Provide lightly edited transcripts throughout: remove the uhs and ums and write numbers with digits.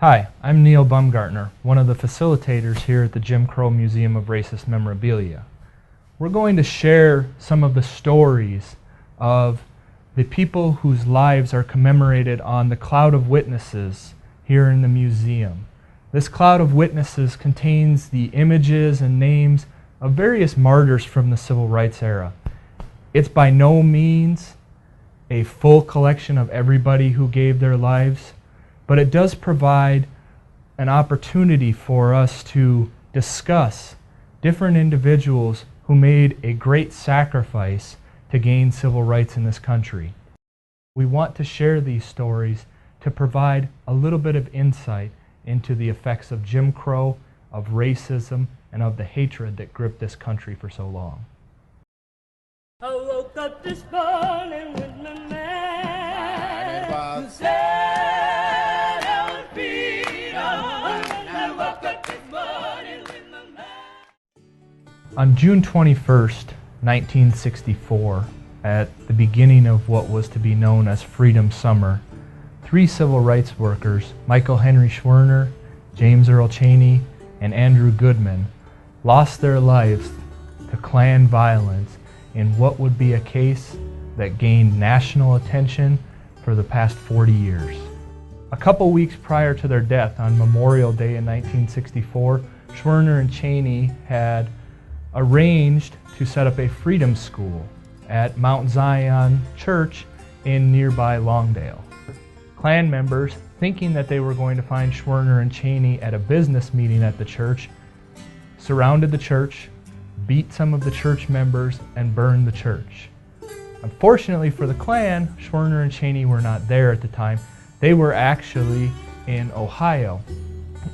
Hi, I'm Neil Baumgartner, one of the facilitators here at the Jim Crow Museum of Racist Memorabilia. We're going to share some of the stories of the people whose lives are commemorated on the cloud of witnesses here in the museum. This cloud of witnesses contains the images and names of various martyrs from the civil rights era. It's by no means a full collection of everybody who gave their lives, but it does provide an opportunity for us to discuss different individuals who made a great sacrifice to gain civil rights in this country. We want to share these stories to provide a little bit of insight into the effects of Jim Crow, of racism, and of the hatred that gripped this country for so long. I woke up this morning with my man who said I would be on. I woke up this morning with my man. On June 21st, 1964, at the beginning of what was to be known as Freedom Summer, three civil rights workers, Michael Henry Schwerner, James Earl Chaney, and Andrew Goodman, lost their lives to Klan violence in what would be a case that gained national attention for the past 40 years. A couple weeks prior to their death, on Memorial Day in 1964, Schwerner and Chaney had arranged to set up a freedom school at Mount Zion Church in nearby Longdale. Klan members, thinking that they were going to find Schwerner and Chaney at a business meeting at the church, surrounded the church, beat some of the church members, and burned the church. Unfortunately for the Klan, Schwerner and Chaney were not there at the time. They were actually in Ohio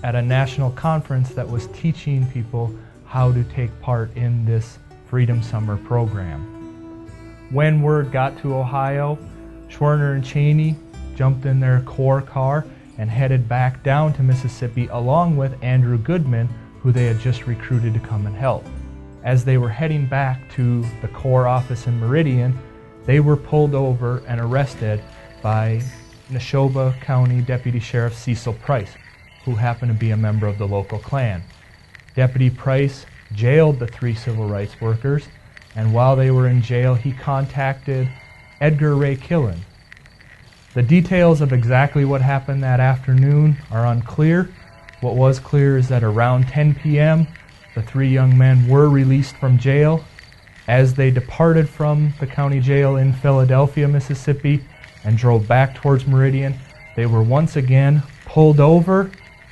at a national conference that was teaching people how to take part in this Freedom Summer program. When word got to Ohio, Schwerner and Chaney jumped in their Corps car and headed back down to Mississippi along with Andrew Goodman, who they had just recruited to come and help. As they were heading back to the Corps office in Meridian, they were pulled over and arrested by Neshoba County Deputy Sheriff Cecil Price, who happened to be a member of the local Klan. Deputy Price jailed the three civil rights workers, and while they were in jail, he contacted Edgar Ray Killen. The details of exactly what happened that afternoon are unclear. What was clear is that around 10 p.m., the three young men were released from jail. As they departed from the county jail in Philadelphia, Mississippi, and drove back towards Meridian, they were once again pulled over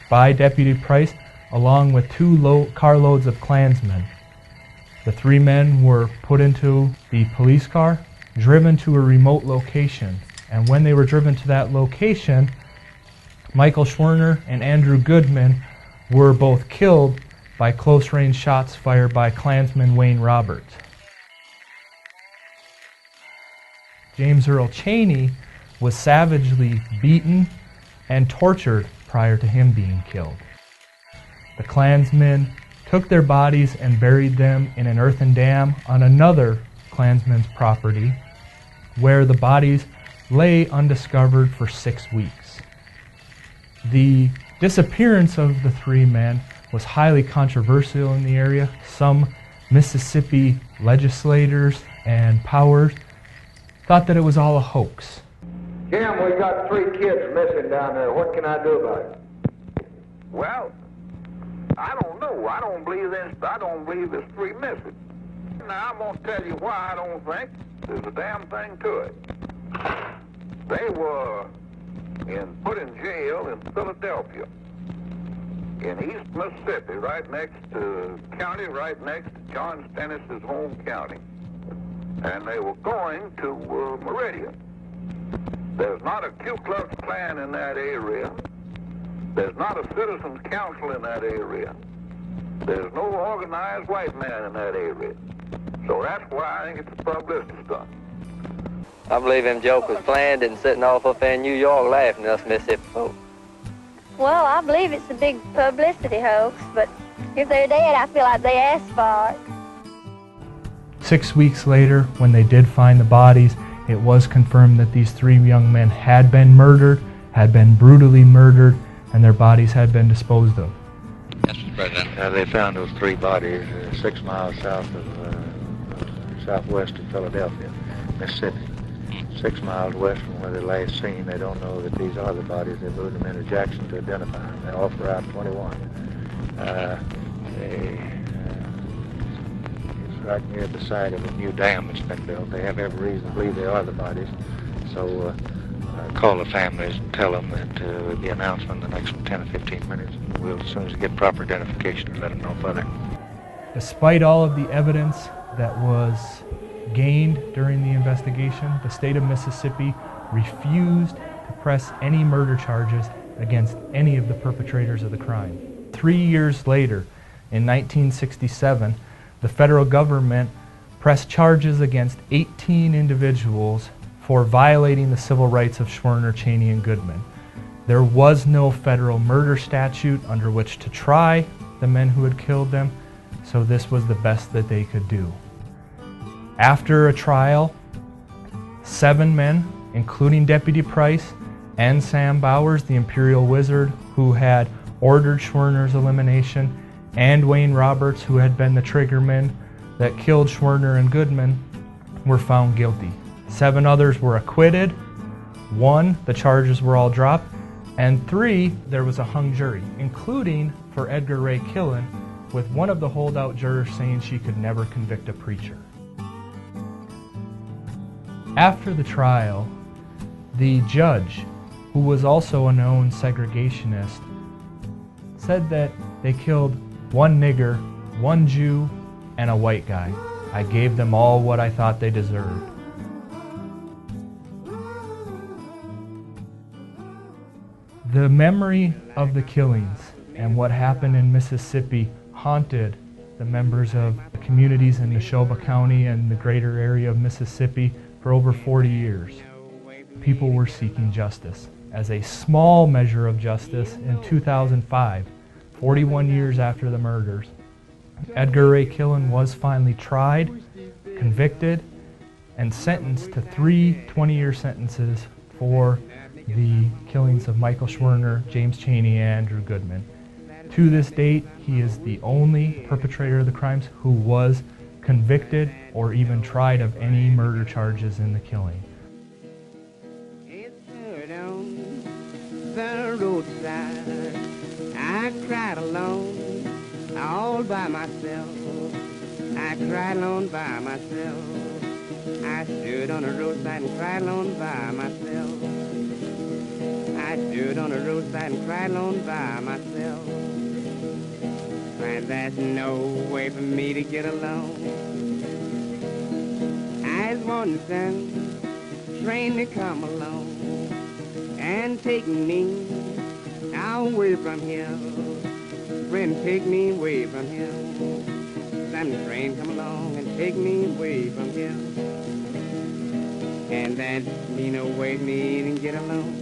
by Deputy Price along with two carloads of Klansmen. The three men were put into the police car, driven to a remote location, and when they were driven to that location, Michael Schwerner and Andrew Goodman were both killed by close-range shots fired by Klansman Wayne Roberts. James Earl Chaney was savagely beaten and tortured prior to him being killed. The Klansmen took their bodies and buried them in an earthen dam on another Klansman's property, where the bodies lay undiscovered for 6 weeks. The disappearance of the three men was highly controversial in the area. Some Mississippi legislators and powers thought that it was all a hoax. Jim, we got 3 kids missing down there. What can I do about it? Well, I don't know. I don't believe there's 3 missing. Now, I'm going to tell you why I don't think there's a damn thing to it. They were put in jail in Philadelphia, in East Mississippi, right next to John Stennis's home county. And they were going to Meridian. There's not a Ku Klux Klan in that area. There's not a citizens council in that area. There's no organized white man in that area. So that's why I think it's a publicity stunt. I believe them jokers planned and sitting off up there in New York laughing at us Mississippi folks. Well, I believe it's a big publicity hoax, but if they're dead, I feel like they asked for it. 6 weeks later, when they did find the bodies, it was confirmed that these three young men had been murdered, had been brutally murdered, and their bodies had been disposed of. Yes, Mr. President. They found those 3 bodies 6 miles southwest of Philadelphia, Mississippi. 6 miles west from where they last seen. They don't know that these are the bodies. They moved them into Jackson to identify them. They offer out 21. It's right near the site of a new dam that's been built. They have every reason to believe they are the bodies. So call the families and tell them that there'll be an announcement in the next 10 or 15 minutes. And we'll, as soon as we get proper identification, let them know further. Despite all of the evidence that was gained during the investigation, the state of Mississippi refused to press any murder charges against any of the perpetrators of the crime. 3 years later, in 1967, the federal government pressed charges against 18 individuals for violating the civil rights of Schwerner, Chaney, and Goodman. There was no federal murder statute under which to try the men who had killed them, so this was the best that they could do. After a trial, 7 men, including Deputy Price and Sam Bowers, the Imperial Wizard, who had ordered Schwerner's elimination, and Wayne Roberts, who had been the triggerman that killed Schwerner and Goodman, were found guilty. 7 others were acquitted. 1, the charges were all dropped. And 3, there was a hung jury, including for Edgar Ray Killen, with one of the holdout jurors saying she could never convict a preacher. After the trial, the judge, who was also a known segregationist, said that they killed 1 nigger, 1 Jew, and a white guy. I gave them all what I thought they deserved. The memory of the killings and what happened in Mississippi haunted the members of the communities in Neshoba County and the greater area of Mississippi for over 40 years. People were seeking justice. As a small measure of justice, in 2005, 41 years after the murders, Edgar Ray Killen was finally tried, convicted, and sentenced to 3 20-year sentences for the killings of Michael Schwerner, James Chaney, and Andrew Goodman. To this date, he is the only perpetrator of the crimes who was convicted or even tried of any murder charges in the killing. The roadside, I cried alone, all by myself. I cried alone by myself. I stood on the roadside and cried alone by myself. I stood on the roadside and cried alone by myself. And there's no way for me to get along. I was wanting some train to come along and take me away from here. Friend, take me away from here. Some train come along and take me away from here. And that, you know, way for me to get along.